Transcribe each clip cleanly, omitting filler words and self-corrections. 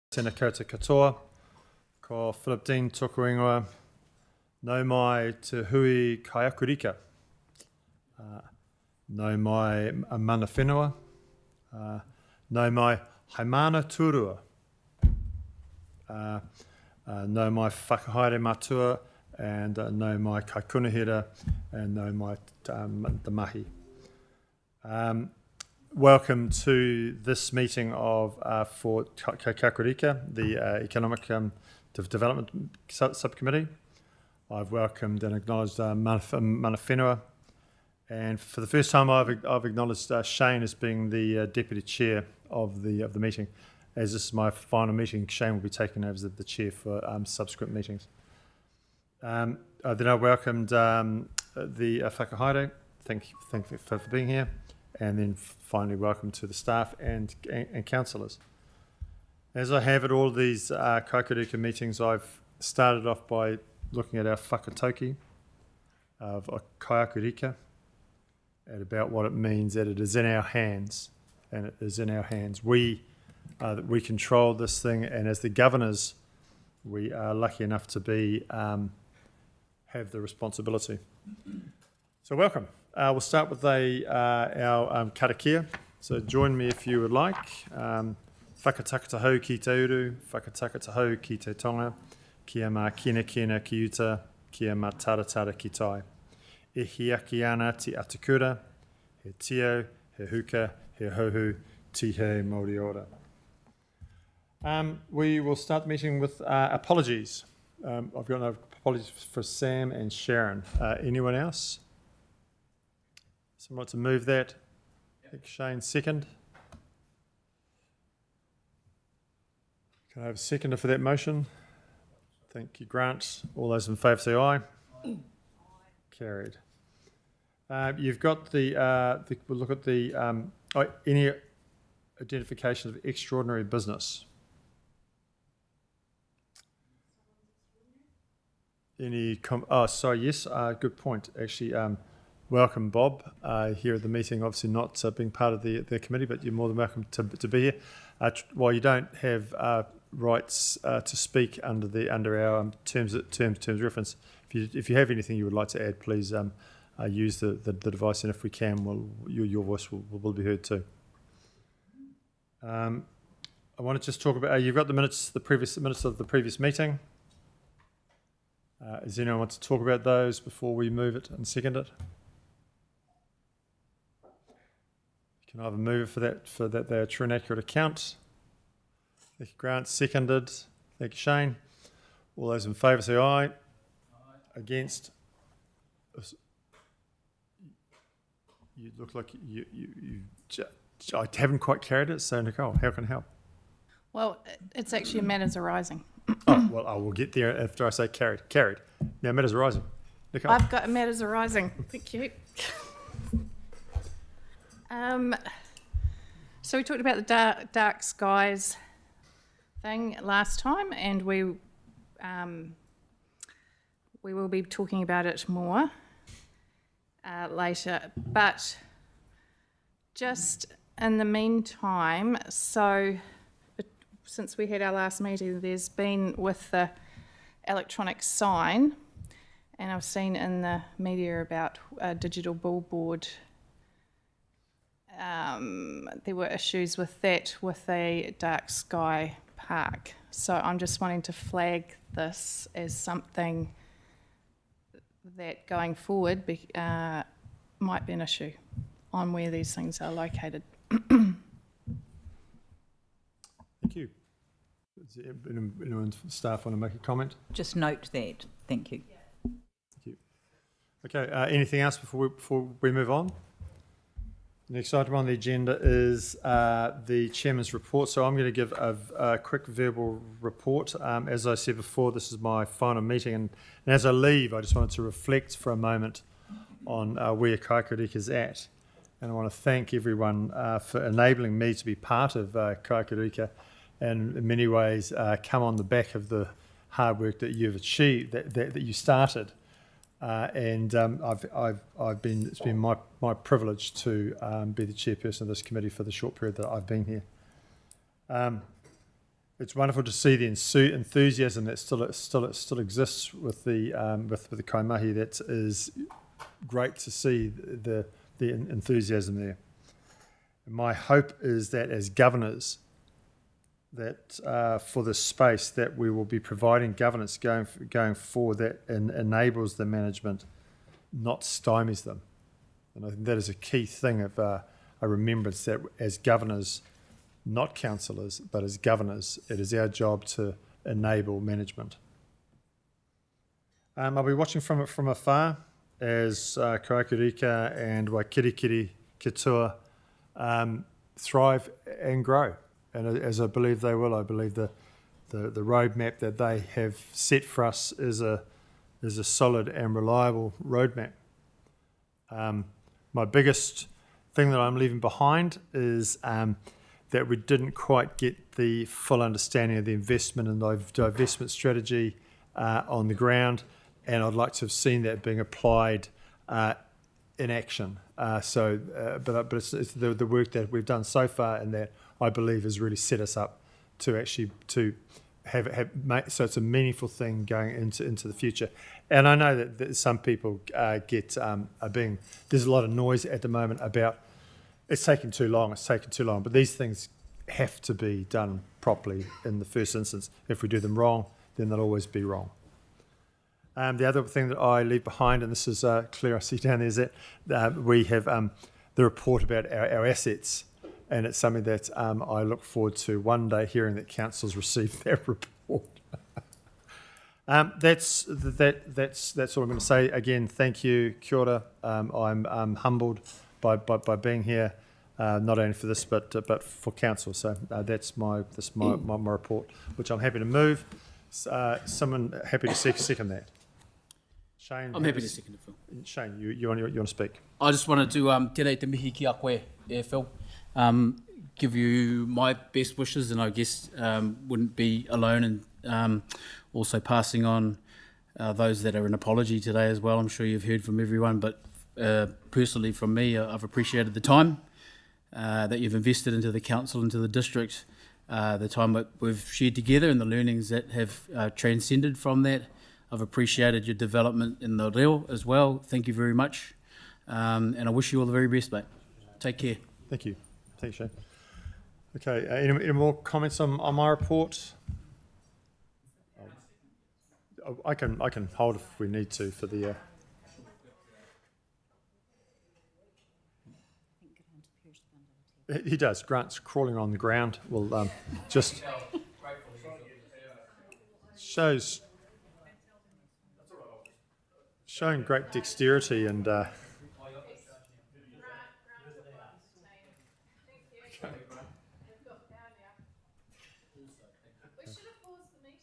Tēnā koutou katoa, ko Philip Dean tōku ingoa, nau mai te hui kaiakurika, nau mai mana whenua, nau mai haimana tūrua, nau mai whakahaere matua, and nau mai kaikunahira, and nau mai the mahi. Welcome to this meeting of for Kakurika, the Economic Development Subcommittee. I've welcomed and acknowledged mana whenua, and for the first time I've acknowledged Shane as being the Deputy Chair of the meeting. As this is my final meeting, Shane will be taking over as the Chair for subsequent meetings. Then I welcomed the whakahaere. Thank you for being here. And then finally, welcome to the staff and councillors. As I have at all these Kakurika meetings, I've started off by looking at our whakatauki of Kakurika and about what it means that it is in our hands, and it is in our hands. We control this thing, and as the governors, we are lucky enough to be have the responsibility. So welcome. We'll start with our karakia. So join me if you would like. Whakatakatahau ki te uru, whakatakatahau ki te tonga, kia mā kina ki uta, kia mā taratara ki tai. E hiaki ana te atakura, he tio, he huka, he hohu, ti he Māori ora. We will start the meeting with apologies. I've got no apologies for Sam and Sharon. Anyone else? Someone want to move that? Yep. Shane, second. Can I have a seconder for that motion? Thank you, Grant. All those in favour say aye. Aye. Carried. You've got we'll look at the any identification of extraordinary business. Yes, good point. Actually, welcome, Bob, here at the meeting. Obviously not being part of the committee, but you're more than welcome to be here. While you don't have rights to speak under our terms of reference, if you have anything you would like to add, please use the device, and if we can, your voice will be heard too. I want to just talk about. You've got the minutes of the previous meeting. Does anyone want to talk about those before we move it and second it? Can I have a mover for that they're a true and accurate account? Thank you, Grant. Seconded. Thank you, Shane. All those in favour say aye. Aye. Against? You look like I haven't quite carried it, so Nicole, how can I help? Well, it's actually matters arising. Oh, well, I will get there after I say carried. Carried. Now, matters arising. Nicole. I've got matters arising. Thank you. So we talked about the dark skies thing last time, and we will be talking about it more later. But just in the meantime, since we had our last meeting, there's been with the electronic sign, and I've seen in the media about a digital billboard. There were issues with that with a dark sky park. So I'm just wanting to flag this as something that going forward might be an issue on where these things are located. Thank you. Does anyone from staff want to make a comment? Just note that. Thank you. Thank you. Okay, anything else before we move on? The next item on the agenda is the Chairman's report. So I'm going to give a quick verbal report. As I said before, this is my final meeting, and as I leave, I just wanted to reflect for a moment on where Kakurika is at. And I want to thank everyone for enabling me to be part of Kakurika, and in many ways come on the back of the hard work that you've achieved, that you started. It's been my privilege to be the chairperson of this committee for the short period that I've been here. It's wonderful to see the enthusiasm that still exists with the Kaimahi. That is great to see the enthusiasm there. My hope is that as governors, that for this space, that we will be providing governance going forward that enables the management, not stymies them. And I think that is a key thing of a remembrance that as governors, not councillors, but as governors, it is our job to enable management. I'll be watching from afar as Kawakurika and Waikirikiri Katoa thrive and grow. And as I believe they will, I believe the roadmap that they have set for us is a solid and reliable roadmap. My biggest thing that I'm leaving behind is that we didn't quite get the full understanding of the investment and divestment strategy on the ground, and I'd like to have seen that being applied in action. But it's the work that we've done so far, and that I believe has really set us up to actually so it's a meaningful thing going into the future. And I know that some people there's a lot of noise at the moment about it's taking too long, but these things have to be done properly in the first instance. If we do them wrong, then they'll always be wrong. The other thing that I leave behind, and this is clear, I see down there, is that we have the report about our assets, and it's something that I look forward to one day hearing that councils receive that report. That's all I'm going to say. Again, thank you, kia ora. I'm humbled by being here, not only for this but for council. So that's my report, which I'm happy to move. Someone happy to second that? Shane, I'm happy to second it, Phil. Shane, you want to speak? I just wanted to tērei te mihi ki a koe, Phil. Give you my best wishes, and I guess wouldn't be alone in also passing on those that are an apology today as well. I'm sure you've heard from everyone, but personally from me, I've appreciated the time that you've invested into the council, into the district, the time that we've shared together and the learnings that have transcended from that. I've appreciated your development in the reo as well. Thank you very much. And I wish you all the very best, mate. Take care. Thank you. Thanks, Shane. Okay, any more comments on my report? I can hold if we need to for the... He does. Grant's crawling on the ground. Well, just showing great dexterity and...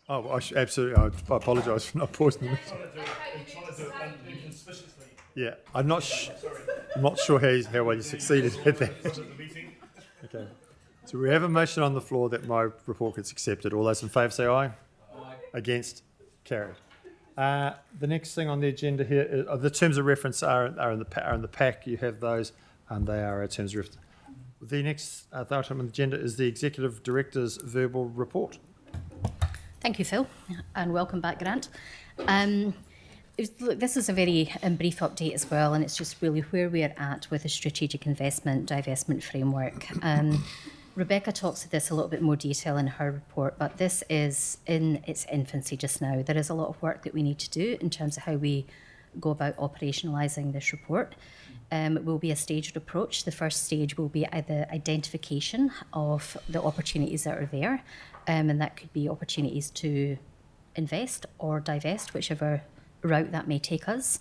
Oh, absolutely. I apologise for not pausing the meeting. Yeah, I'm not sure how well you succeeded at that. Okay. So we have a motion on the floor that my report gets accepted. All those in favour say aye. Aye. Against? Carried. The next thing on the agenda here is, the terms of reference are in the pack. You have those, and they are our terms of reference. The next item on the agenda is the Executive Director's verbal report. Thank you, Phil, and welcome back, Grant. Look, this is a very brief update as well, and it's just really where we're at with the strategic investment divestment framework. Rebecca talks to this a little bit more detail in her report, but this is in its infancy just now. There is a lot of work that we need to do in terms of how we go about operationalising this report. It will be a staged approach. The first stage will be the identification of the opportunities that are there, and that could be opportunities to invest or divest, whichever route that may take us.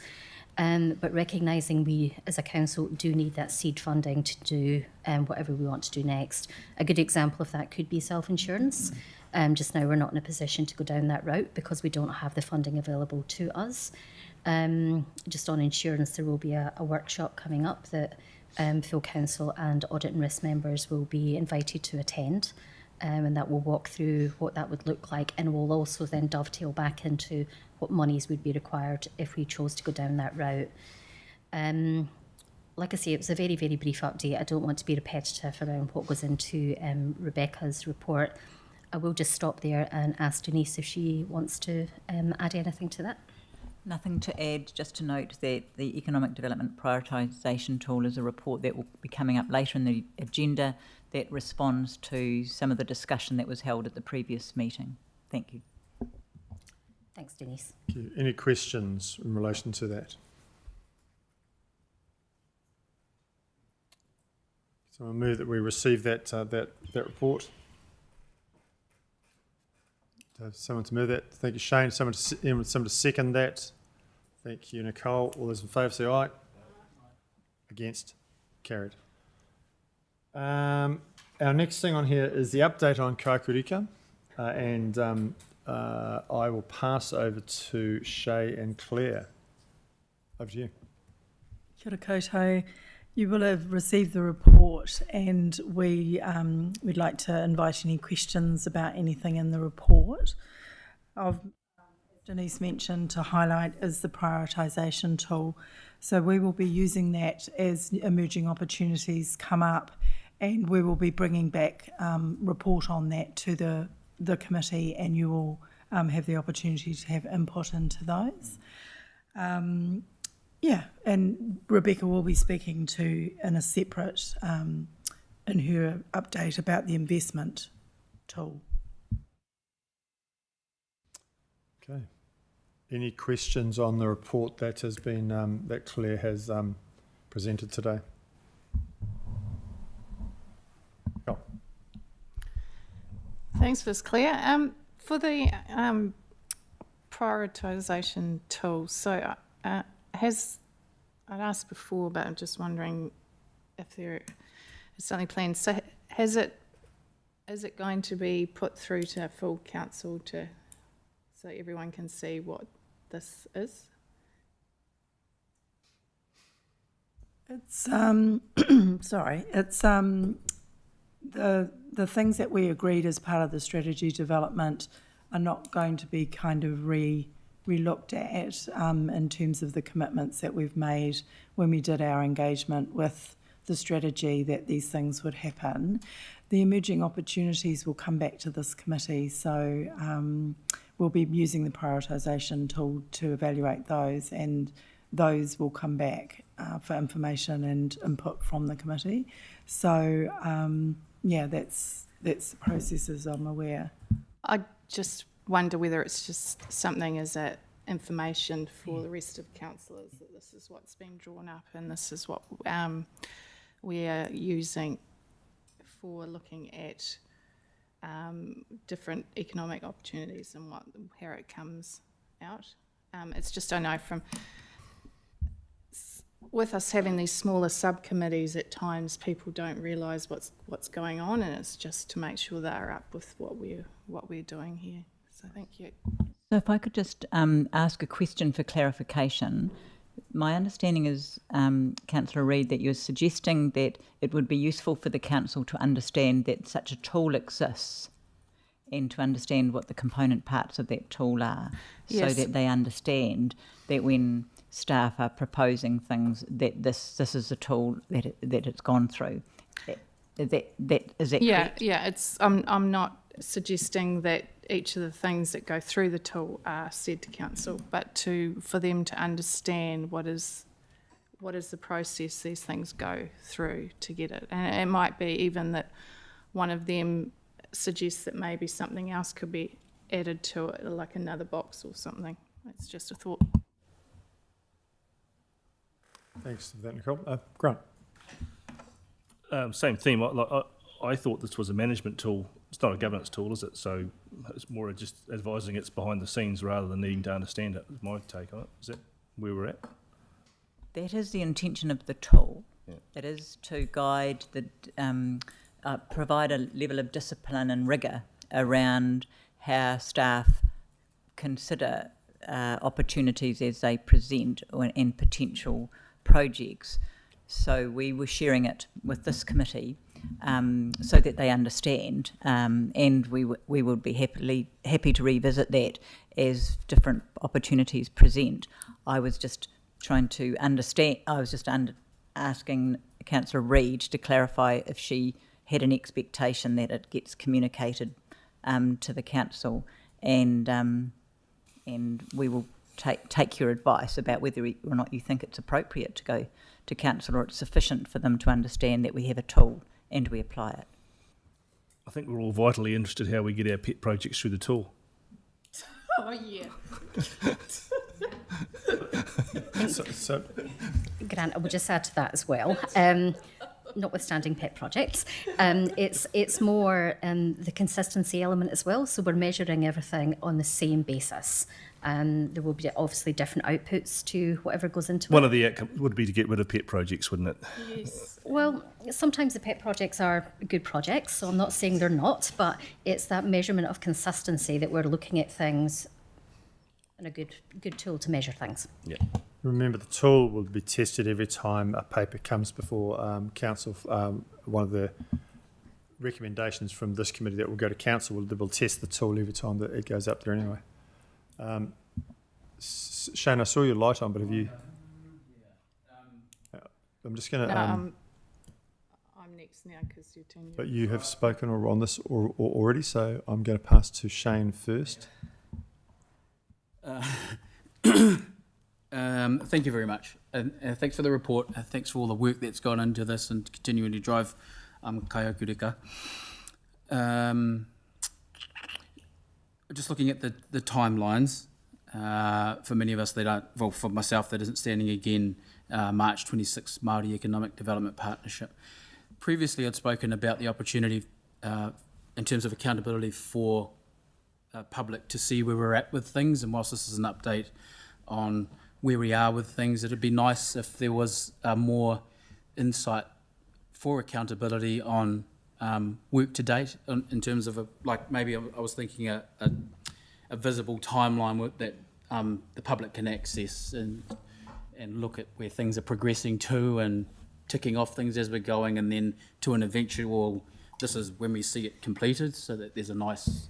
But recognising we as a council do need that seed funding to do whatever we want to do next. A good example of that could be self-insurance. Just now we're not in a position to go down that route because we don't have the funding available to us. Just on insurance, there will be a workshop coming up that full council and audit and risk members will be invited to attend, and that will walk through what that would look like, and will also then dovetail back into what monies would be required if we chose to go down that route. Like I say, it was a very, very brief update. I don't want to be repetitive around what goes into Rebecca's report. I will just stop there and ask Denise if she wants to add anything to that. Nothing to add, just to note that the Economic Development Prioritisation Tool is a report that will be coming up later in the agenda that responds to some of the discussion that was held at the previous meeting. Thank you. Thanks, Denise. Thank you. Any questions in relation to that? So I'll move that we receive that report. Someone to move that. Thank you, Shane. Someone to second that. Thank you, Nicole. All those in favour say aye. Against? Carried. Our next thing on here is the update on Kakurika, and I will pass over to Shay and Claire. Over to you. Kia ora koutou. You will have received the report, and we'd like to invite any questions about anything in the report. As Denise mentioned, to highlight is the prioritisation tool. So we will be using that as emerging opportunities come up, and we will be bringing back report on that to the committee, and you will have the opportunity to have input into those. And Rebecca will be speaking to in a separate, in her update about the investment tool. Okay. Any questions on the report that has been that Claire has presented today? Oh. Thanks for this, Claire. For the prioritisation tool, so I'd asked before, but I'm just wondering if there is something planned. So is it going to be put through to full council so everyone can see what this is? It's sorry, it's the things that we agreed as part of the strategy development are not going to be kind of re-looked at in terms of the commitments that we've made when we did our engagement with the strategy that these things would happen. The emerging opportunities will come back to this committee, so we'll be using the prioritisation tool to evaluate those, and those will come back for information and input from the committee. So that's the process as I'm aware. I just wonder whether it's just something as a information for the rest of councillors that this is what's been drawn up and this is what we are using for looking at different economic opportunities and how it comes out. It's just, I know from with us having these smaller subcommittees, at times people don't realise what's going on, and it's just to make sure they're up with what we're doing here. So thank you. So if I could just ask a question for clarification. My understanding is, Councillor Reid, that you're suggesting that it would be useful for the council to understand that such a tool exists and to understand what the component parts of that tool are, Yes. so that they understand that when staff are proposing things, that this is a tool that it's gone through. Is that correct? Yeah. It's I'm not suggesting that each of the things that go through the tool are said to council, but for them to understand what is the process these things go through to get it. And it might be even that one of them suggests that maybe something else could be added to it, like another box or something. It's just a thought. Thanks for that, Nicole. Grant. Same theme. I thought this was a management tool. It's not a governance tool, is it? So it's more just advising it's behind the scenes rather than needing to understand it, is my take on it. Is that where we're at? That is the intention of the tool. Yeah. It is to guide provide a level of discipline and rigour around how staff consider opportunities as they present and potential projects. So we were sharing it with this committee so that they understand, and we would be happy to revisit that as different opportunities present. I was just trying to understand. I was just asking Councillor Reid to clarify if she had an expectation that it gets communicated to the council, and we will take your advice about whether or not you think it's appropriate to go to council, or it's sufficient for them to understand that we have a tool and we apply it. I think we're all vitally interested how we get our pet projects through the tool. Oh, yeah. So Grant, I would just add to that as well. Notwithstanding pet projects, it's more the consistency element as well. So we're measuring everything on the same basis. There will be obviously different outputs to whatever goes into One it. of the outcomes would be to get rid of pet projects, wouldn't it? Yes. Well, sometimes the pet projects are good projects, so I'm not saying they're not, but it's that measurement of consistency that we're looking at things and a good tool to measure things. Yeah. remember, the tool will be tested every time a paper comes before council. One of the recommendations from this committee that will go to council will test the tool every time that it goes up there anyway. Shane, I saw your light on, but have you? I'm just going to. I'm next now because you're turning. But you have spoken on this already, so I'm going to pass to Shane first. Thank you very much. And thanks for the report. Thanks for all the work that's gone into this and continuing to drive Kaiakurika. Just looking at the timelines, for many of us that aren't, well, for myself that isn't standing again, March 26 Māori Economic Development Partnership. Previously I'd spoken about the opportunity in terms of accountability for public to see where we're at with things, and whilst this is an update on where we are with things, it'd be nice if there was more insight for accountability on work to date in terms of maybe I was thinking a visible timeline that the public can access and look at where things are progressing to and ticking off things as we're going, and then to an eventual, this is when we see it completed, so that there's a nice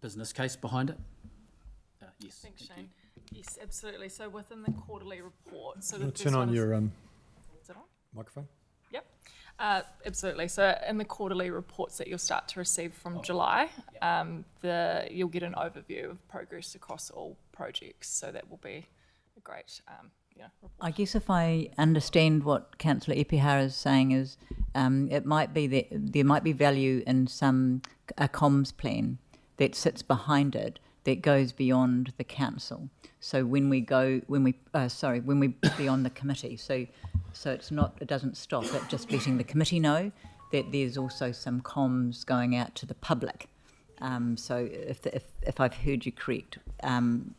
business case behind it. Yes. Thanks, Shane. Yes, absolutely. So within the quarterly report, so the We'll first turn on one your is it on? microphone. Yep. Absolutely. So in the quarterly reports that you'll start to receive from July, you'll get an overview of progress across all projects. So that will be a great report. I guess if I understand what Councillor Epihara is saying is it might be that there might be value in a comms plan that sits behind it that goes beyond the council. So when we beyond the committee. So it doesn't stop at just letting the committee know that there's also some comms going out to the public. So if I've heard you correct, then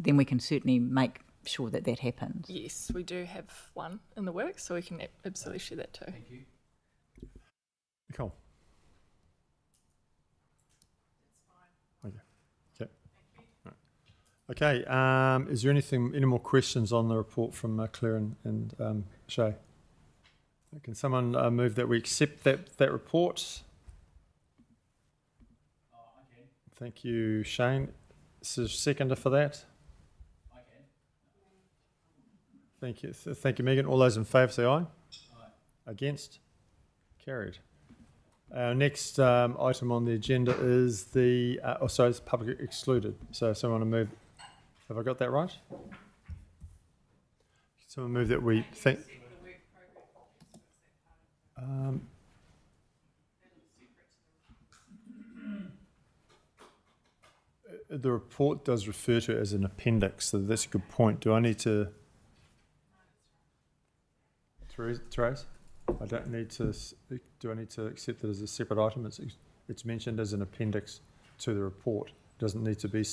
we can certainly make sure that happens. Yes, we do have one in the works, so we can absolutely share that too. Thank you. Nicole. Okay. Is there any more questions on the report from Claire and Shay? Can someone move that we accept that report? Thank you, Shane. Is there a seconder for that? Thank you. Thank you, Megan. All those in favour say aye. Aye. Against? Carried. Our next item on the agenda is it's public excluded. So someone to move. Have I got that right? Someone move that we think. The report does refer to it as an appendix, so that's a good point. Do I need to? Therese? I don't need to. Do I need to accept it as a separate item? It's mentioned as an appendix to the report. It doesn't need to be.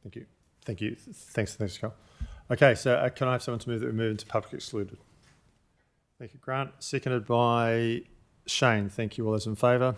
Okay. Thank you. Thanks, Carl. Okay. So can I have someone to move that we move into public excluded? Thank you, Grant. Seconded by Shane. Thank you. All those in favour?